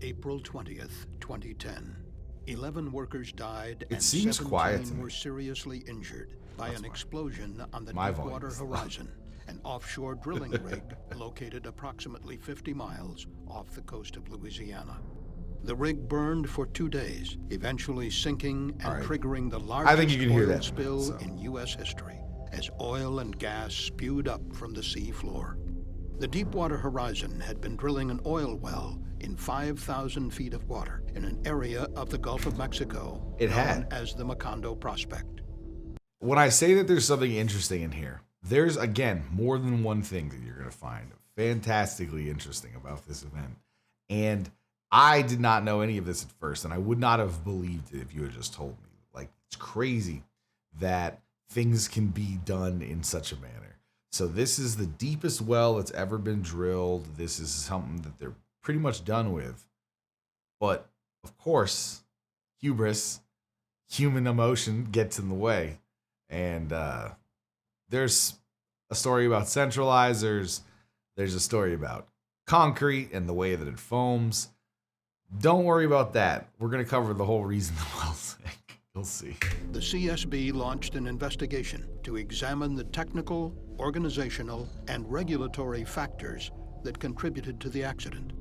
April 20th, 2010. 11 workers died It and seems quiet to 17 me. were seriously injured by That's an fine. explosion on the My volume Deepwater is low. Horizon, an offshore drilling rig located approximately 50 miles off the coast of Louisiana. The rig burned for 2 days, eventually sinking and All right. triggering the I think largest you can hear oil that. spill So. in U.S. history as oil and gas spewed up from the sea floor. The Deepwater Horizon had been drilling an oil well in 5,000 feet of water in an area of the Gulf of Mexico It known had. as the Macondo Prospect. When I say that there's something interesting in here, there's, again, more than one thing that you're going to find fantastically interesting about this event. And I did not know any of this at first, and I would not have believed it if you had just told me. Like, it's crazy that things can be done in such a manner. So this is the deepest well that's ever been drilled. This is something that they're pretty much done with. But, of course, hubris, human emotion gets in the way. And there's a story about centralizers. There's a story about concrete and the way that it foams. Don't worry about that. We're going to cover the whole reason the well's sank. You'll see. The CSB launched an investigation to examine the technical, organizational, and regulatory factors that contributed to the accident.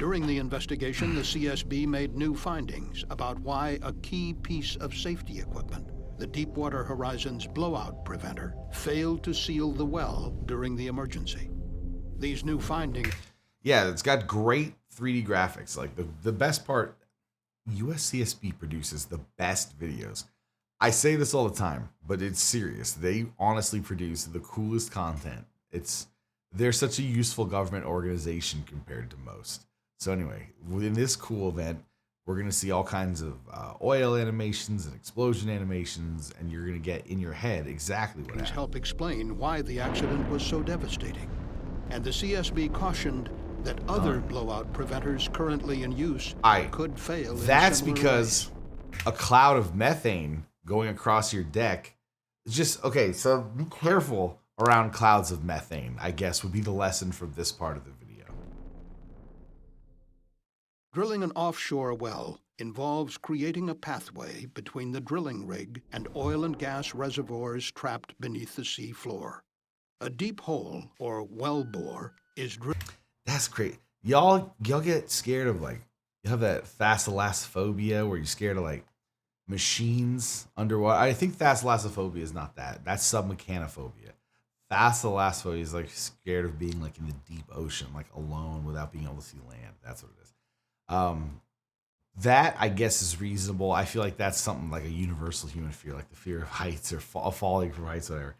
During the investigation, the CSB made new findings about why a key piece of safety equipment, the Deepwater Horizon's blowout preventer, failed to seal the well during the emergency. These new findings... Yeah, it's got great 3D graphics. Like the best part, USCSB produces the best videos. I say this all the time, but it's serious. They honestly produce the coolest content. They're such a useful government organization compared to most. So anyway, within this cool event, we're going to see all kinds of oil animations and explosion animations, and you're going to get in your head exactly what happened. Help explain why the accident was so devastating. And the CSB cautioned that other blowout preventers currently in use could fail. That's because a cloud of methane going across your deck. Just, okay, so be careful around clouds of methane, I guess, would be the lesson from this part of the video. Drilling an offshore well involves creating a pathway between the drilling rig and oil and gas reservoirs trapped beneath the sea floor. A deep hole, or well bore, is drilled. That's great. Y'all get scared of, like, you have that thalassophobia where you're scared of, like, machines underwater. I think thalassophobia is not that. That's submechanophobia. Thalassophobia is, like, scared of being, like, in the deep ocean, like, alone without being able to see land. That's what it is. That, I guess, is reasonable. I feel like that's something like a universal human fear, like the fear of heights or falling from heights, whatever.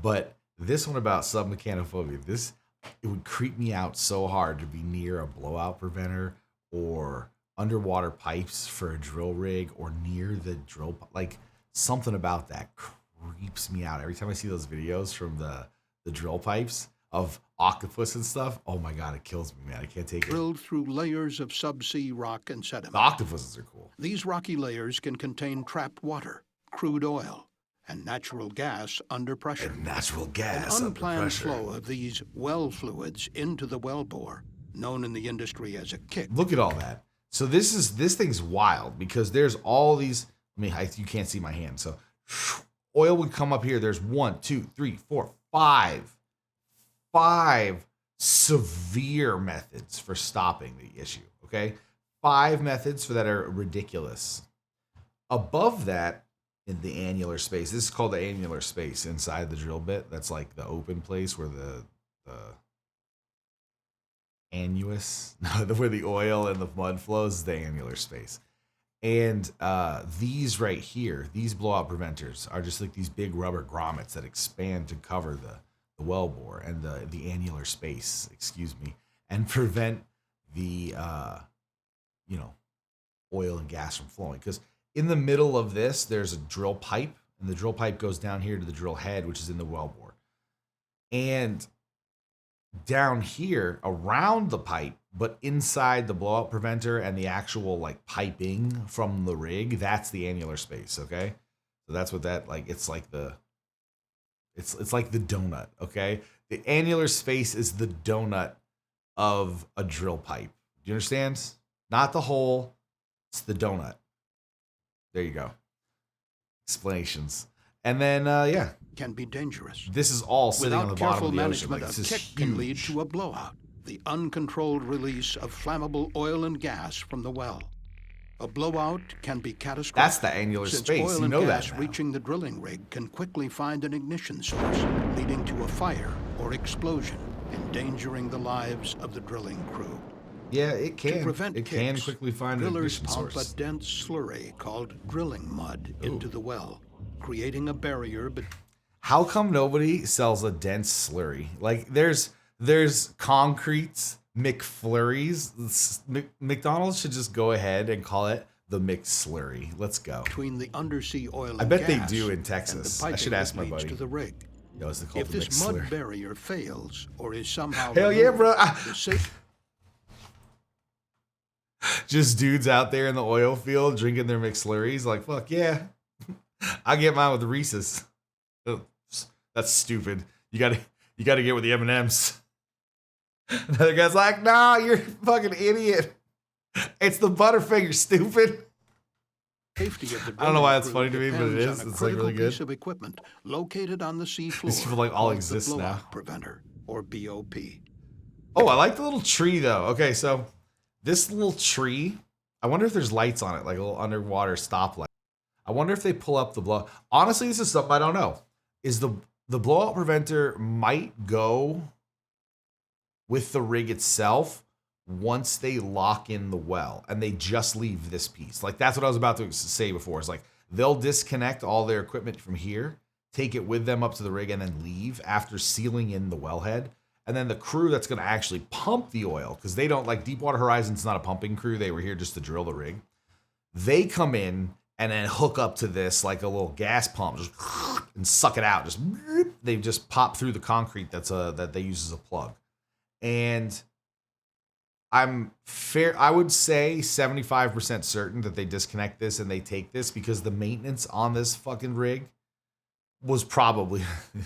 But this one about submechanophobia, it would creep me out so hard to be near a blowout preventer or underwater pipes for a drill rig or near the drill. Like, something about that creeps me out every time I see those videos from the drill pipes of octopus and stuff. Oh my God, it kills me, man. I can't take it. Drilled through layers of subsea rock and sediment. The octopuses are cool. These rocky layers can contain trapped water, crude oil, and natural gas under pressure. And natural gas An under unplanned pressure. flow of these well fluids into the wellbore, known in the industry as a kick. Look at all that. So this thing's wild because there's all these. I mean, you can't see my hand. So oil would come up here. There's 1, 2, 3, 4, 5 severe methods for stopping the issue. Okay, 5 methods that are ridiculous. Above that, in the annular space, this is called the annular space inside the drill bit. That's like the open place where the annuous, where the oil and the mud flows, is the annular space. And these right here, these blowout preventers are just like these big rubber grommets that expand to cover the wellbore and the annular space, and prevent the oil and gas from flowing. Because in the middle of this, there's a drill pipe, and the drill pipe goes down here to the drill head, which is in the wellbore. And down here, around the pipe, but inside the blowout preventer and the actual, like, piping from the rig, that's the annular space, okay? So that's what that, like, it's like the donut, okay? The annular space is the donut of a drill pipe. Do you understand? Not the hole. It's the donut. There you go. Explanations. And then, yeah. Can be dangerous. This is all sitting on the bottom of the ocean. Like, Without this careful is management, a kick can lead huge. to a blowout, the uncontrolled release of flammable oil and gas from the well. A blowout can be catastrophic. That's the annular since space. Oil You and know gas that now. reaching the drilling rig can quickly find an ignition source, leading to a fire or explosion, endangering the lives of the drilling crew. Yeah, it can. To prevent It kicks, can quickly find an drillers ignition pump source. a dense slurry called drilling mud into the well, creating a barrier between. How come nobody sells a dense slurry? Like, there's concrete McFlurries. McDonald's should just go ahead and call it the McSlurry. Let's go. Between the undersea oil and I bet they gas do in and Texas. the I piping should ask that my leads buddy. to the rig. Yo, is it called If the this mud McSlurry? barrier fails or is somehow Hell yeah, bro. the safe Just dudes out there in the oil field drinking their McSlurries. Like, fuck yeah. I get mine with Reese's. Oh, that's stupid. You gotta get with the M&Ms. Another guy's like, nah, you're a fucking idiot. It's the Butterfinger, stupid. safety of the I don't know why drilling that's crew funny to me, but it depends is. on a It's, like, really critical good. piece of equipment located on the sea floor. These people, like, all called exist the blowout now. preventer, or BOP. Oh, I like the little tree, though. Okay, so this little tree, I wonder if there's lights on it, like a little underwater stoplight. I wonder if they pull up the blow. Honestly, this is something I don't know. Is the blowout preventer might go with the rig itself once they lock in the well and they just leave this piece. Like, that's what I was about to say before. Is like they'll disconnect all their equipment from here, take it with them up to the rig, and then leave after sealing in the wellhead. And then the crew that's going to actually pump the oil, because they don't, like, Deepwater Horizon's not a pumping crew. They were here just to drill the rig. They come in and then hook up to this like a little gas pump, just and suck it out. Just they just pop through the concrete that they use as a plug. And I would say 75% certain that they disconnect this and they take this, because the maintenance on this fucking rig was probably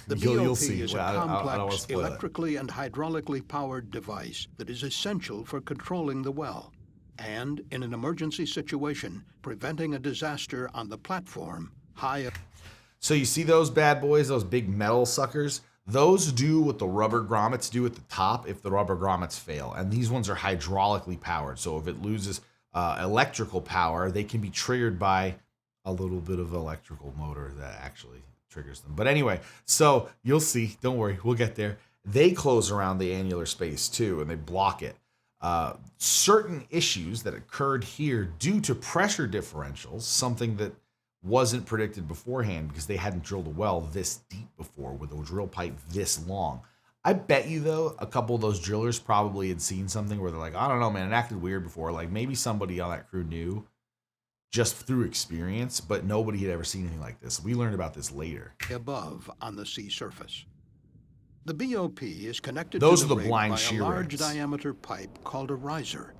The you'll BOP see. is a I don't wanna complex spoil it. electrically and hydraulically powered device that is essential for controlling the well and, in an emergency situation, preventing a disaster on the platform high up. So you see those bad boys, those big metal suckers? Those do what the rubber grommets do at the top if the rubber grommets fail. And these ones are hydraulically powered. So if it loses electrical power, they can be triggered by a little bit of electrical motor that actually triggers them. But anyway, so you'll see. Don't worry, we'll get there. They close around the annular space too, and they block it. Certain issues that occurred here due to pressure differentials, something that wasn't predicted beforehand because they hadn't drilled a well this deep before with a drill pipe this long. I bet you, though, a couple of those drillers probably had seen something where they're like, I don't know, man, it acted weird before. Like, maybe somebody on that crew knew just through experience, but nobody had ever seen anything like this. We learned about this later. Above on the sea surface. The BOP is connected Those to are the the rig blind by shear a large rigs. diameter pipe called a riser.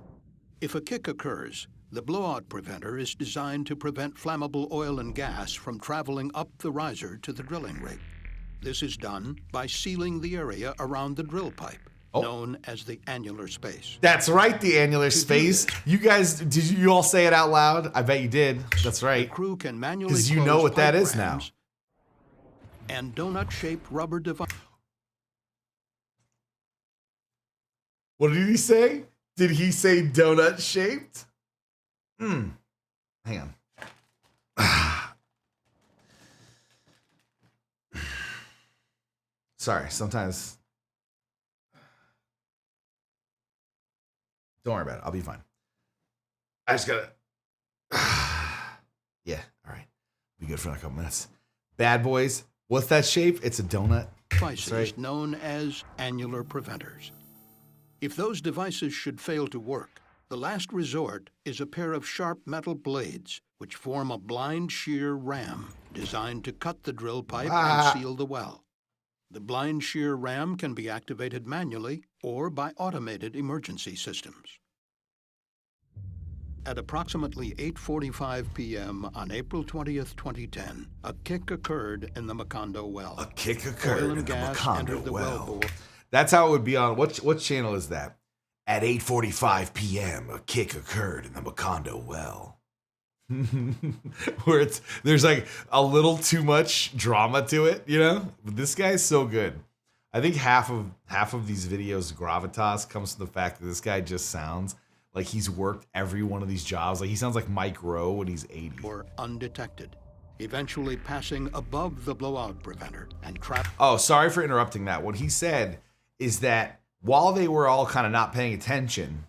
If a kick occurs, the blowout preventer is designed to prevent flammable oil and gas from traveling up the riser to the drilling rig. This is done by sealing the area around the drill pipe, known as the annular space. That's right, the annular space. You guys, did you all say it out loud? I bet you did. That's right. The crew can manually 'Cause you close know what that pipe is now. rams and donut-shaped rubber device. What did he say? Did he say donut shaped? Hang on. Sorry, sometimes. Don't worry about it. I'll be fine. I just gotta. Yeah, all right. Be good for a couple minutes. Bad boys. What's that shape? It's a donut. Devices right. known as annular preventers. If those devices should fail to work, the last resort is a pair of sharp metal blades which form a blind shear ram designed to cut the drill pipe and seal the well. The blind shear ram can be activated manually or by automated emergency systems. At approximately 8:45 p.m. on April 20th, 2010, a kick occurred in the Macondo well. A kick occurred Oil in and the gas Macondo entered the well. wellbore. That's how it would be on. What channel is that? At 8:45 p.m., a kick occurred in the Macondo well. Where there's like a little too much drama to it, you know? But this guy's so good. I think half of these videos' gravitas comes from the fact that this guy just sounds like he's worked every one of these jobs. Like he sounds like Mike Rowe when he's 80. Were undetected, eventually passing above the blowout preventer and trapped. Oh, sorry for interrupting that. What he said is that while they were all kind of not paying attention,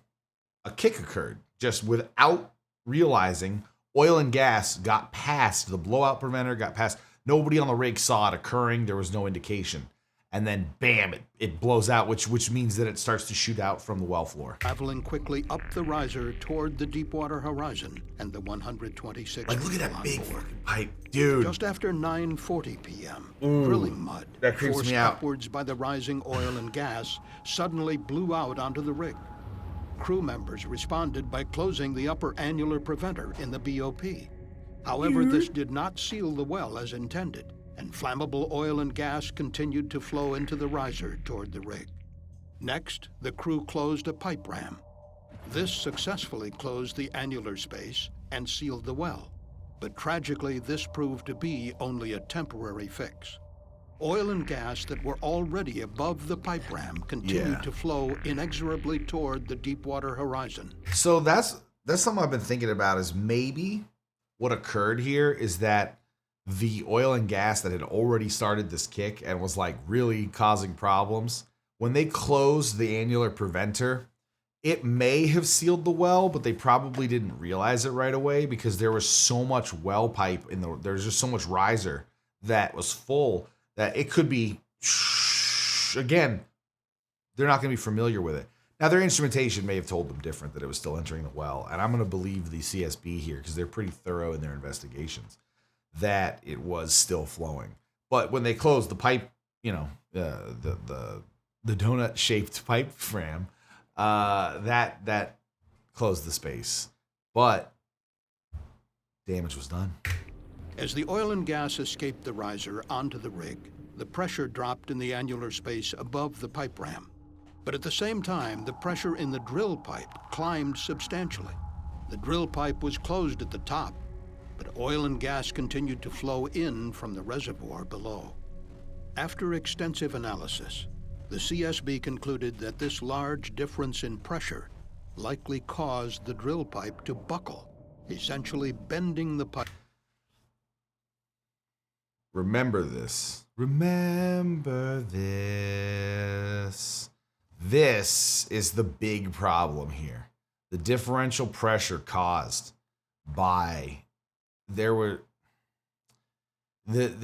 a kick occurred just without realizing. Oil and gas got past the blowout preventer, got past. Nobody on the rig saw it occurring. There was no indication. And then, bam, it blows out, which means that it starts to shoot out from the well floor. Traveling quickly up the riser toward the Deepwater horizon and the 126. Like, look at that big fucking pipe, dude. Just after 9:40 p.m., drilling mud, that creeps forced me out. upwards by the rising oil and gas, suddenly blew out onto the rig. Crew members responded by closing the upper annular preventer in the BOP. However, this did not seal the well as intended, and flammable oil and gas continued to flow into the riser toward the rig. Next, the crew closed a pipe ram. This successfully closed the annular space and sealed the well. But tragically, this proved to be only a temporary fix. Oil and gas that were already above the pipe ram continued to flow inexorably toward the Deepwater horizon. So that's something I've been thinking about is maybe what occurred here is that the oil and gas that had already started this kick and was like really causing problems, when they closed the annular preventer, it may have sealed the well, but they probably didn't realize it right away because there was so much well pipe there's just so much riser that was full that it could be, again, they're not going to be familiar with it. Now, their instrumentation may have told them different, that it was still entering the well. And I'm going to believe the CSB here because they're pretty thorough in their investigations, that it was still flowing. But when they closed the pipe, you know, the donut-shaped pipe ram, that closed the space. But damage was done. As the oil and gas escaped the riser onto the rig, the pressure dropped in the annular space above the pipe ram. But at the same time, the pressure in the drill pipe climbed substantially. The drill pipe was closed at the top, but oil and gas continued to flow in from the reservoir below. After extensive analysis, the CSB concluded that this large difference in pressure likely caused the drill pipe to buckle, essentially bending the pipe. Remember this. Remember this. This is the big problem here. The differential pressure caused by they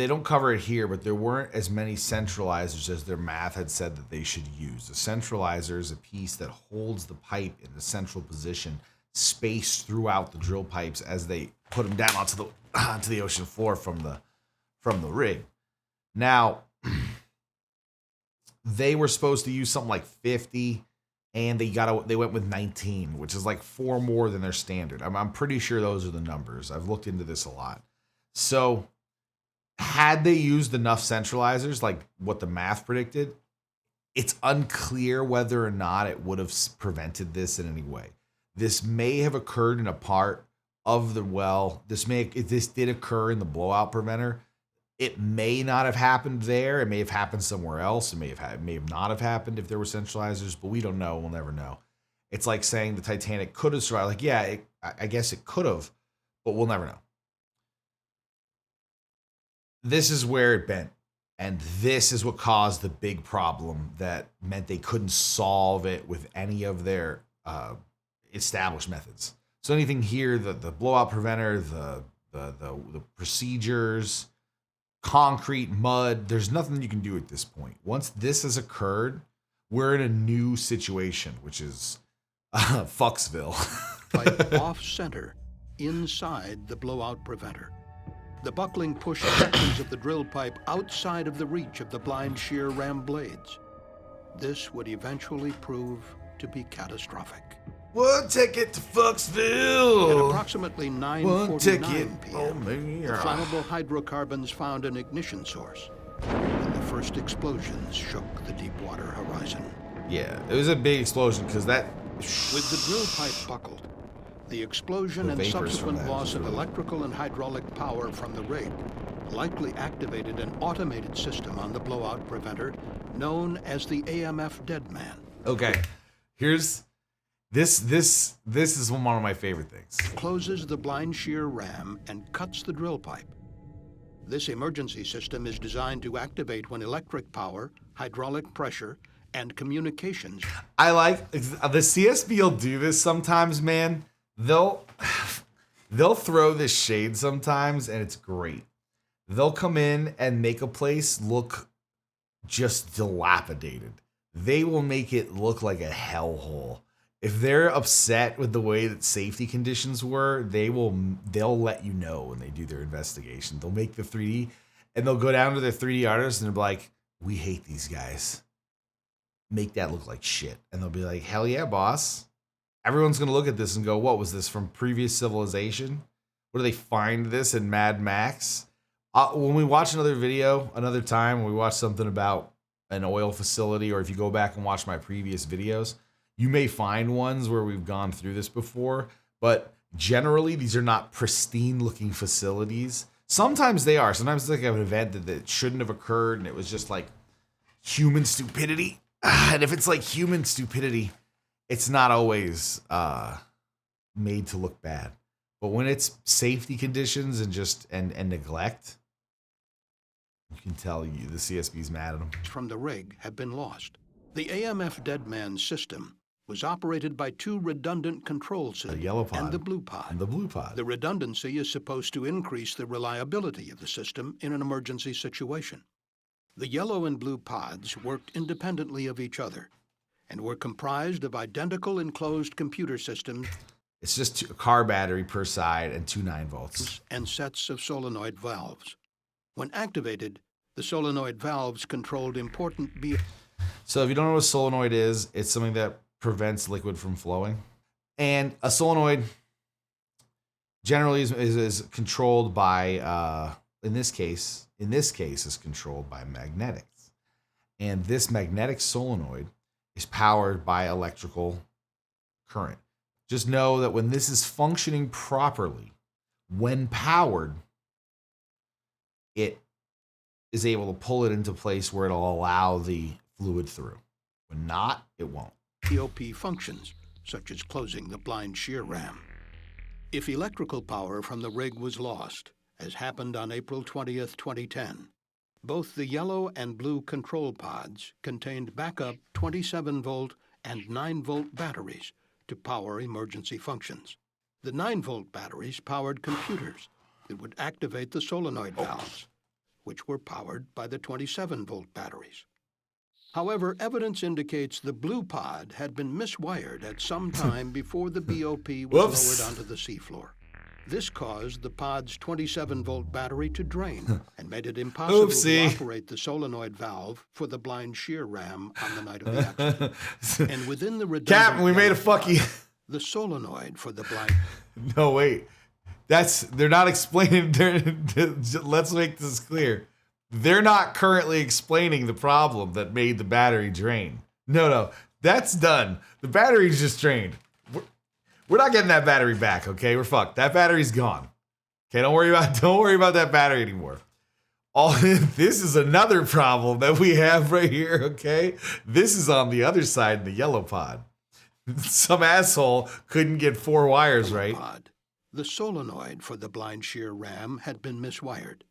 don't cover it here, but there weren't as many centralizers as their math had said that they should use. A centralizer is a piece that holds the pipe in the central position, spaced throughout the drill pipes as they put them down onto the ocean floor from the rig. Now, they were supposed to use something like 50, and they went with 19, which is like 4 more than their standard. I'm pretty sure those are the numbers. I've looked into this a lot. So, had they used enough centralizers, like what the math predicted, it's unclear whether or not it would have prevented this in any way. This may have occurred in a part of the well. This did occur in the blowout preventer. It may not have happened there. It may have happened somewhere else. It may have not have happened if there were centralizers, but we don't know. We'll never know. It's like saying the Titanic could have survived. Like, yeah, I guess it could have, but we'll never know. This is where it bent. And this is what caused the big problem that meant they couldn't solve it with any of their established methods. So anything here, the blowout preventer, the procedures, concrete, mud, there's nothing you can do at this point. Once this has occurred, we're in a new situation, which is Fucksville. Pipe off-center, inside the blowout preventer. The buckling pushed sections of the drill pipe outside of the reach of the blind shear ram blades. This would eventually prove to be catastrophic. One ticket to At Fucksville. approximately 9:49 p.m., the flammable hydrocarbons found an ignition source, and the first explosions shook the Deepwater horizon. Yeah, it was a big explosion because that With the drill pipe buckled, the explosion The and vapors from subsequent that loss is of really- electrical and hydraulic power from the rig likely activated an automated system on the blowout preventer known as the AMF dead man. Okay, here's this is one of my favorite things. Closes the blind shear ram and cuts the drill pipe. This emergency system is designed to activate when electric power, hydraulic pressure, and communications. I like the CSB will do this sometimes, man. They'll throw this shade sometimes, and it's great. They'll come in and make a place look just dilapidated. They will make it look like a hellhole. If they're upset with the way that safety conditions were, they'll let you know when they do their investigation. They'll make the 3D, and they'll go down to their 3D artists and they'll be like, "We hate these guys. Make that look like shit." And they'll be like, "Hell yeah, boss." Everyone's gonna look at this and go, "What was this from previous civilization? Where do they find this in Mad Max?" When we watch another video, another time, when we watch something about an oil facility, or if you go back and watch my previous videos, you may find ones where we've gone through this before, but generally these are not pristine looking facilities. Sometimes they are. Sometimes it's like an event that shouldn't have occurred and it was just like human stupidity. And if it's like human stupidity, it's not always made to look bad. But when it's safety conditions and neglect, you can tell the CSB's mad at them. From the rig have been lost. The AMF dead man system was operated by two redundant control systems, The yellow pod and the blue pod. And the blue pod. The redundancy is supposed to increase the reliability of the system in an emergency situation. The yellow and blue pods worked independently of each other and were comprised of identical enclosed computer systems. It's just a car battery per side and 2 9-volts. And sets of solenoid valves. When activated, the solenoid valves controlled important So if you don't know what a solenoid is, it's something that prevents liquid from flowing. And a solenoid generally is controlled by, in this case, is controlled by magnetics. And this magnetic solenoid is powered by electrical current. Just know that when this is functioning properly, when powered, it is able to pull it into place where it'll allow the fluid through. When not, it won't. POP functions, such as closing the blind shear ram. If electrical power from the rig was lost, as happened on April 20th, 2010, both the yellow and blue control pods contained backup 27-volt and 9-volt batteries to power emergency functions. The 9-volt batteries powered computers that would activate the solenoid valves, which were powered by the 27-volt batteries. However, evidence indicates the blue pod had been miswired at some time before the BOP was lowered onto the seafloor. This caused the pod's 27-volt battery to drain and made it impossible to operate the solenoid valve for the blind shear ram on the night of the accident. And within the redundant Captain, we made a fucking... the solenoid for the blind... No, wait. They're not explaining... Let's make this clear. They're not currently explaining the problem that made the battery drain. No, that's done. The battery's just drained. We're not getting that battery back, okay? We're fucked. That battery's gone. Okay, don't worry about that battery anymore. This is another problem that we have right here, okay? This is on the other side in the yellow pod. Some asshole couldn't get 4 wires right. The solenoid for the blind shear ram had been miswired.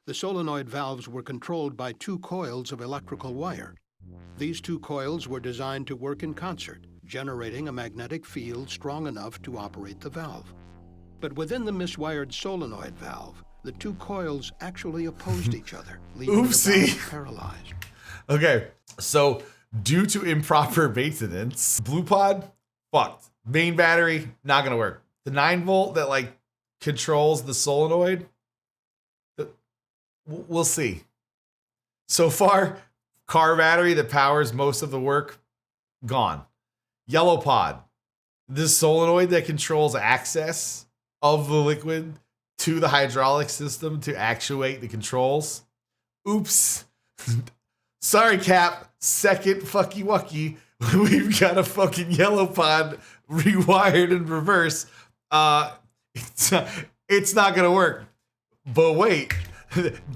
The solenoid valves were controlled by 2 coils of electrical wire. These 2 coils were designed to work in concert, generating a magnetic field strong enough to operate the valve. But within the miswired solenoid valve, the 2 coils actually opposed each other, leaving the valve paralyzed. Okay, so due to improper maintenance, blue pod, fucked. Main battery, not gonna work. The 9-volt that controls the solenoid, we'll see. So far, car battery that powers most of the work, gone. Yellow pod, this solenoid that controls access of the liquid to the hydraulic system to actuate the controls. Oops. Sorry, Cap. Second fucky wucky. we've got a fucking yellow pod rewired in reverse. It's not gonna work. But wait,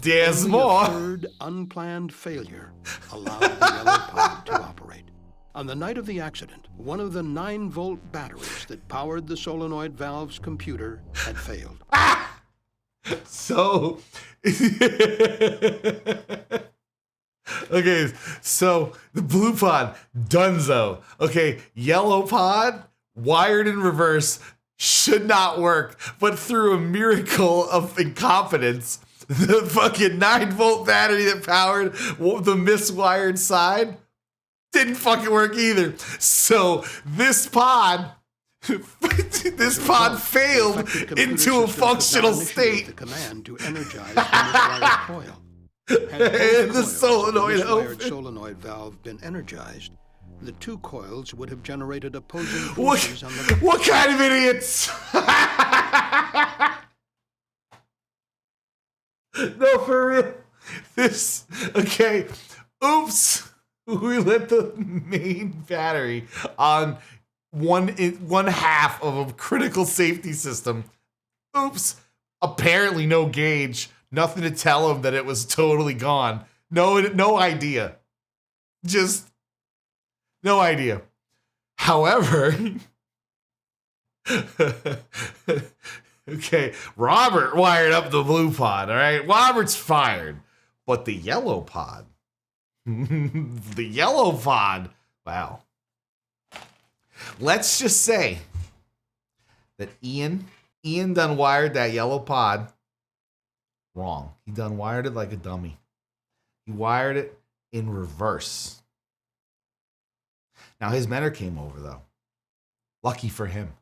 there's Only more. a third unplanned failure allowed the yellow pod to operate. On the night of the accident, one of the 9-volt batteries that powered the solenoid valve's computer had failed. So, okay, so the blue pod, dunzo. Okay, yellow pod, wired in reverse, should not work. But through a miracle of incompetence, the fucking 9-volt battery that powered the miswired side didn't fucking work either. So this pod failed into a functional state. The command to energize the miswired coil. And the solenoid valve been energized, the two coils would have generated opposing forces on the... What kind of idiots? No, for real. Okay. Oops. We lit the main battery on one half of a critical safety system. Oops. Apparently no gauge. Nothing to tell him that it was totally gone. No idea. Just no idea. However, okay, Robert wired up the blue pod, all right? Robert's fired. But the yellow pod, wow. Let's just say that Ian done wired that yellow pod wrong. He done wired it like a dummy. He wired it in reverse. Now his mentor came over though. Lucky for him.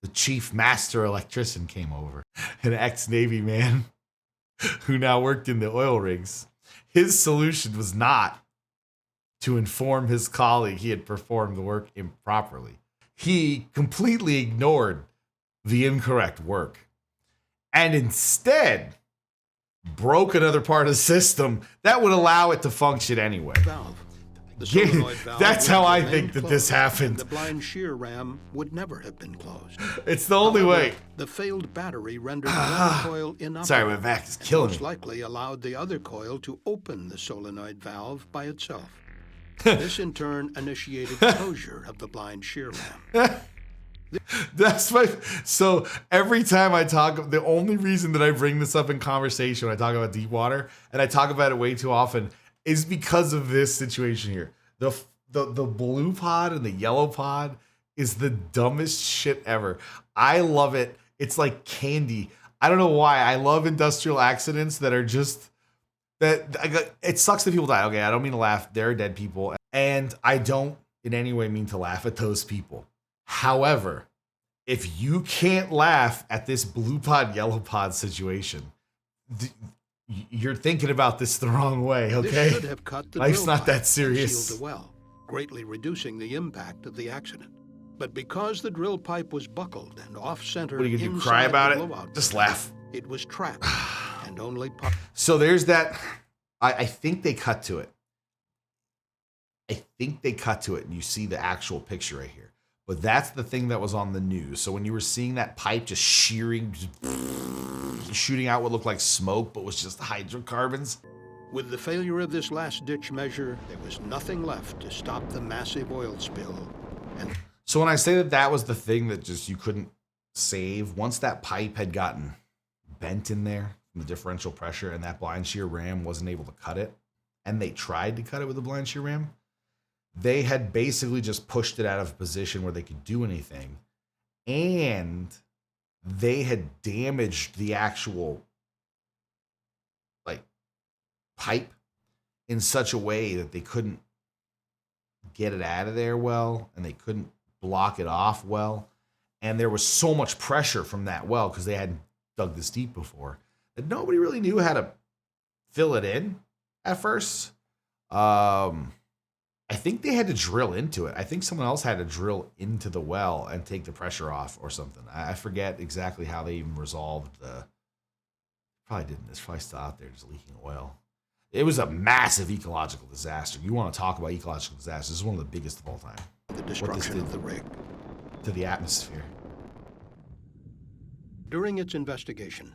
The chief master electrician came over, an ex-Navy man who now worked in the oil rigs. His solution was not to inform his colleague he had performed the work improperly. He completely ignored the incorrect work and instead broke another part of the system that would allow it to function anyway. Valve. The solenoid valve That's how I think that this happened. The blind shear ram would never have been closed. It's the only way. The failed battery rendered one coil inoperable. Sorry, my back is killing me. Most likely allowed the other coil to open the solenoid valve by itself. This in turn initiated closure of the blind shear ram. That's my. So every time I talk, the only reason that I bring this up in conversation when I talk about Deepwater, and I talk about it way too often, is because of this situation here. The blue pod and the yellow pod is the dumbest shit ever. I love it. It's like candy. I don't know why. I love industrial accidents that are just that. It sucks that people die. Okay, I don't mean to laugh. There are dead people, and I don't in any way mean to laugh at those people. However, if you can't laugh at this blue pod, yellow pod situation, you're thinking about this the wrong way, okay? This should have cut the Life's drill not that pipe serious. and sealed the well, greatly reducing the impact of the accident. But because the drill pipe was buckled and off-center, What are you gonna do, cry about it? Just laugh. It was trapped and only So there's that. I think they cut to it. And you see the actual picture right here. But that's the thing that was on the news. So when you were seeing that pipe just shearing, just shooting out what looked like smoke, but was just hydrocarbons. With the failure of this last-ditch measure, there was nothing left to stop the massive oil spill. And So when I say that was the thing that just you couldn't save, once that pipe had gotten bent in there from the differential pressure and that blind shear ram wasn't able to cut it, and they tried to cut it with a blind shear ram, they had basically just pushed it out of a position where they could do anything. And they had damaged the actual pipe in such a way that they couldn't get it out of there well, and they couldn't block it off well. And there was so much pressure from that well because they hadn't dug this deep before that nobody really knew how to fill it in at first. I think they had to drill into it. I think someone else had to drill into the well and take the pressure off or something. I forget exactly how they even resolved the. Probably didn't. It's probably still out there just leaking oil. It was a massive ecological disaster. You want to talk about ecological disasters? This is one of the biggest of all time. The destruction of the rig. To the atmosphere. During its investigation,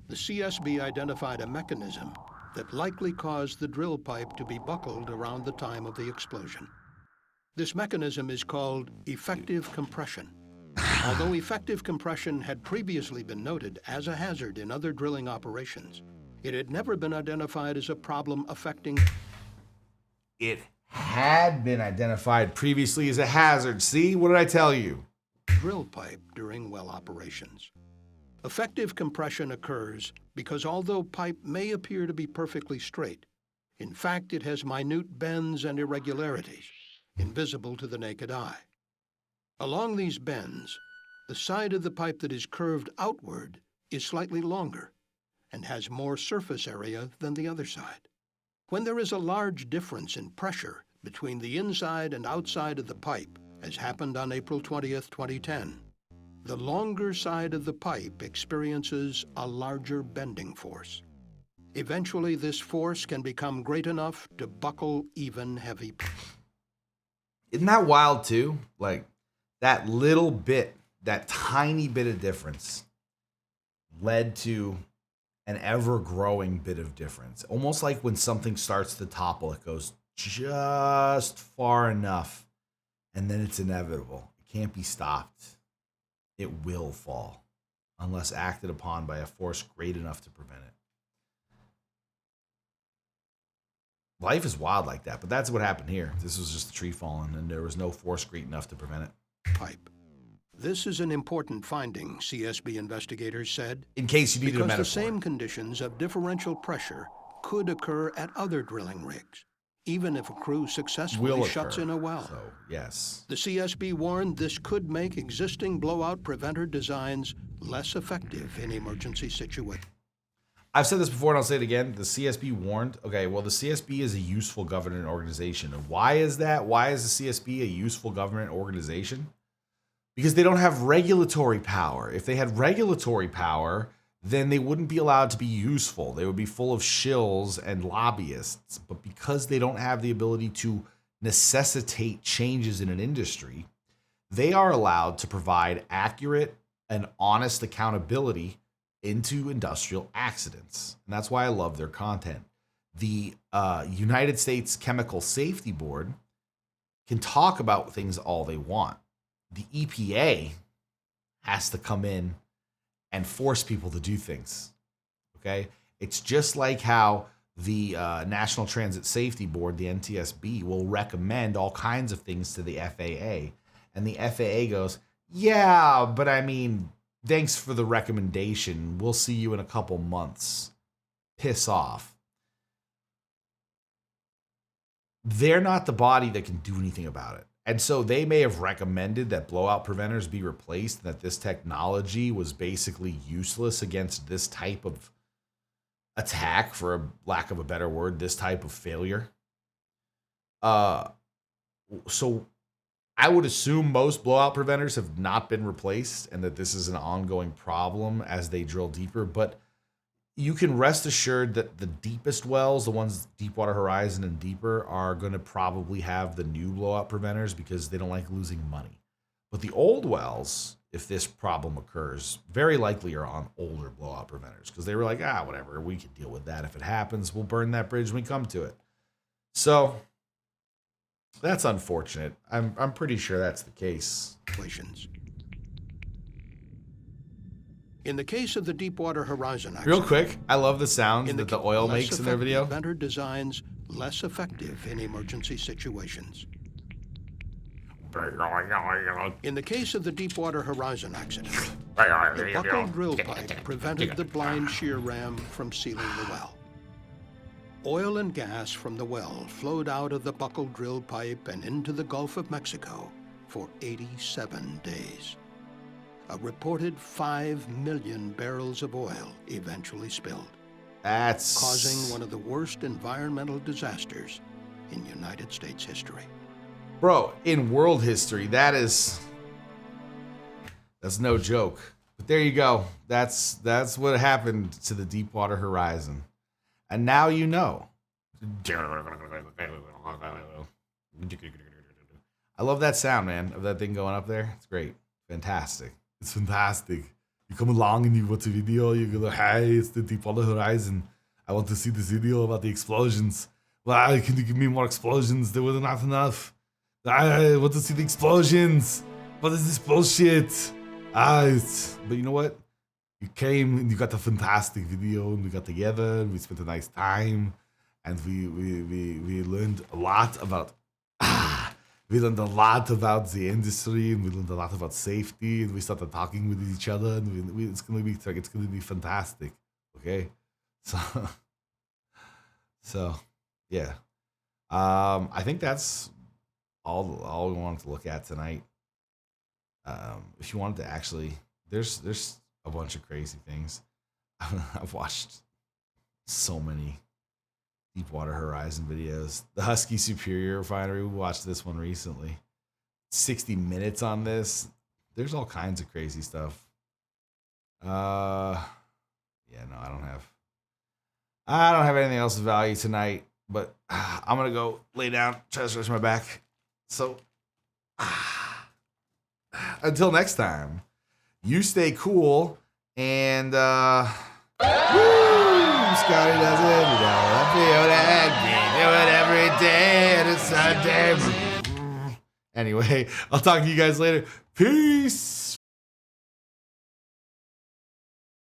the CSB identified a mechanism that likely caused the drill pipe to be buckled around the time of the explosion. This mechanism is called effective compression. Although effective compression had previously been noted as a hazard in other drilling operations, it had never been identified as a problem affecting... It had been identified previously as a hazard. See, what did I tell you? ...drill pipe during well operations. Effective compression occurs because although pipe may appear to be perfectly straight, in fact it has minute bends and irregularities, invisible to the naked eye. Along these bends, the side of the pipe that is curved outward is slightly longer and has more surface area than the other side. When there is a large difference in pressure between the inside and outside of the pipe, as happened on April 20th, 2010, the longer side of the pipe experiences a larger bending force. Eventually, this force can become great enough to buckle even heavy pipe. Isn't that wild too? Like that little bit, that tiny bit of difference led to an ever-growing bit of difference. Almost like when something starts to topple, it goes just far enough, and then it's inevitable. It can't be stopped. It will fall, unless acted upon by a force great enough to prevent it. Life is wild like that, but that's what happened here. This was just a tree falling, and there was no force great enough to prevent it. Pipe. This is an important finding, CSB investigators said. In case you needed a metaphor. Because the same conditions of differential pressure could occur at other drilling rigs, even if a crew successfully shuts in a well. So, yes. The CSB warned this could make existing blowout preventer designs less effective in emergency situations. I've said this before and I'll say it again. The CSB warned. Okay, well, the CSB is a useful government organization. And why is that? Why is the CSB a useful government organization? Because they don't have regulatory power. If they had regulatory power, then they wouldn't be allowed to be useful. They would be full of shills and lobbyists. But because they don't have the ability to necessitate changes in an industry, they are allowed to provide accurate and honest accountability into industrial accidents. And that's why I love their content. The United States Chemical Safety Board can talk about things all they want. The EPA has to come in and force people to do things. Okay? It's just like how the National Transit Safety Board, the NTSB, will recommend all kinds of things to the FAA. And the FAA goes, yeah, but I mean, thanks for the recommendation. We'll see you in a couple months. Piss off. They're not the body that can do anything about it. And so they may have recommended that blowout preventers be replaced, that this technology was basically useless against this type of attack, for a lack of a better word, this type of failure. So I would assume most blowout preventers have not been replaced and that this is an ongoing problem as they drill deeper. But you can rest assured that the deepest wells, the ones Deepwater Horizon and deeper, are going to probably have the new blowout preventers because they don't like losing money. But the old wells, if this problem occurs, very likely are on older blowout preventers because they were like, whatever, we can deal with that. If it happens, we'll burn that bridge when we come to it. So that's unfortunate. I'm pretty sure that's the case. In the case of the Deepwater Horizon accident, real quick, I love the sounds that the oil makes in their video. Better designs less effective in emergency situations. In the case of the Deepwater Horizon accident, the buckled drill pipe prevented the blind shear ram from sealing the well. Oil and gas from the well flowed out of the buckled drill pipe and into the Gulf of Mexico for 87 days. A reported 5 million barrels of oil eventually spilled. That's causing one of the worst environmental disasters in United States history. Bro, in world history, that's no joke. But there you go. That's what happened to the Deepwater Horizon. And now you know. I love that sound, man, of that thing going up there. It's great. Fantastic. It's fantastic. You come along and you watch a video, you go, hey, it's the Deepwater Horizon. I want to see this video about the explosions. Why can you give me more explosions? There were not enough. I want to see the explosions. What is this bullshit? But you know what? You came and you got a fantastic video, and we got together and we spent a nice time, and we learned a lot about we learned a lot about the industry, and we learned a lot about safety, and we started talking with each other, and it's gonna be fantastic. Okay, so so yeah, I think that's all we wanted to look at tonight. If you wanted to actually, there's a bunch of crazy things. I've watched so many Deepwater Horizon videos. The Husky Superior Refinery, we watched this one recently. 60 minutes on this. There's all kinds of crazy stuff. Yeah, no, I don't have anything else of value tonight, but I'm gonna go lay down, try to stretch my back. So until next time, you stay cool, and woo, Scotty does it. We gotta feel that. We do it every day, and it's Sunday. Anyway, I'll talk to you guys later. Peace.